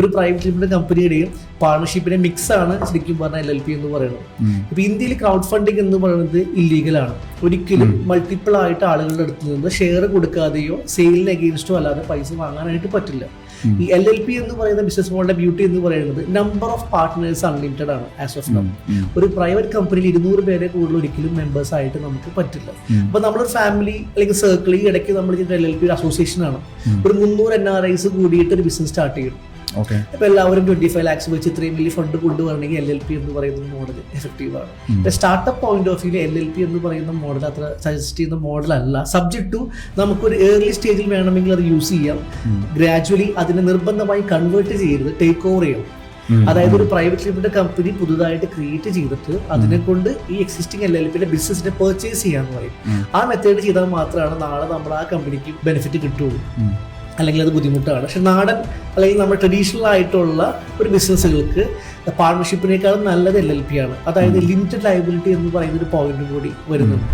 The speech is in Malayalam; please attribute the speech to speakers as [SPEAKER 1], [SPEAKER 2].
[SPEAKER 1] ഒരു പ്രൈവറ്റ് ലിമിറ്റഡ് കമ്പനിയുടെയും പാർട്ണർഷിപ്പിന്റെ മിക്സ് ആണ് ശരിക്കും പറഞ്ഞാൽ LLP എന്ന് പറയുന്നത്. ഇപ്പൊ ഇന്ത്യയിൽ ക്രൗഡ് ഫണ്ടിങ് എന്ന് പറയുന്നത് ഇല്ലീഗലാണ്. ഒരിക്കലും മൾട്ടിപ്പിൾ ആയിട്ട് ആളുകളുടെ അടുത്ത് നിന്ന് ഷെയർ കൊടുക്കാതെയോ സെയിലിന് അഗെയിൻസ്റ്റോ അല്ലാതെ പൈസ വാങ്ങാനായിട്ട് പറ്റില്ല. ഈ LLP എന്ന് പറയുന്ന ബിസിനസ് മോഡലിന്റെ ബ്യൂട്ടി എന്ന് പറയുന്നത് നമ്പർ ഓഫ് പാർട്ട്നേഴ്സ് അൺലിമിറ്റഡ് ആണ് ആസ് ഓഫ് നൗ. ഒരു പ്രൈവറ്റ് കമ്പനിയിൽ 200 പേരെ കൂടുതൽ ഒരിക്കലും മെമ്പേഴ്സ് ആയിട്ട് നമുക്ക് പറ്റില്ല. അപ്പൊ നമ്മളൊരു ഫാമിലി അല്ലെങ്കിൽ സർക്കിൾ, ഈ ഇടയ്ക്ക് നമ്മൾ LLP അസോസിയേഷൻ ആണ്, ഒരു 300 NRIs കൂടിയിട്ട് ഒരു ബിസിനസ് സ്റ്റാർട്ട് ചെയ്യും. അപ്പൊ എല്ലാവരും 25 lakhs വെച്ച് ഇത്രയും വലിയ ഫണ്ട് കൊണ്ടുവരണമെങ്കിൽ LLP എന്ന് പറയുന്ന മോഡൽ എഫക്റ്റീവ് ആണ്. Startup point of view LLP എന്ന് പറയുന്ന മോഡൽ അത്ര സജസ്റ്റ് ചെയ്യുന്ന മോഡൽ അല്ല. സബ്ജക്ട് ടു നമുക്കൊരു ഏർലി സ്റ്റേജിൽ വേണമെങ്കിൽ അത് യൂസ് ചെയ്യാം. ഗ്രാജുവലി അതിനെ നിർബന്ധമായി കൺവേർട്ട് ചെയ്യരുത്, ടേക്ക് ഓവർ ചെയ്യണം. അതായത് ഒരു പ്രൈവറ്റ് ലിമിറ്റഡ് കമ്പനി പുതുതായിട്ട് ക്രിയേറ്റ് ചെയ്തിട്ട് അതിനെ കൊണ്ട് ഈ എക്സിസ്റ്റിംഗ് LLPയുടെ ബിസിനസിനെ പർച്ചേസ് ചെയ്യാന്ന് പറയും. ആ മെത്തേഡ് ചെയ്താൽ മാത്രമാണ് നാളെ നമ്മൾ ആ കമ്പനിക്ക് ബെനിഫിറ്റ് കിട്ടുള്ളൂ. അല്ലെങ്കിൽ അത് ബുദ്ധിമുട്ടാണ്. പക്ഷെ നാടൻ അല്ലെങ്കിൽ നമ്മുടെ ട്രഡീഷണൽ ആയിട്ടുള്ള ഒരു ബിസിനസ്സുകൾക്ക് പാർട്ണർഷിപ്പിനേക്കാളും നല്ലത് LLP ആണ്. അതായത് ലിമിറ്റഡ് ലയബിലിറ്റി എന്ന് പറയുന്ന ഒരു പോയിന്റ് കൂടി വരുന്നുണ്ട്.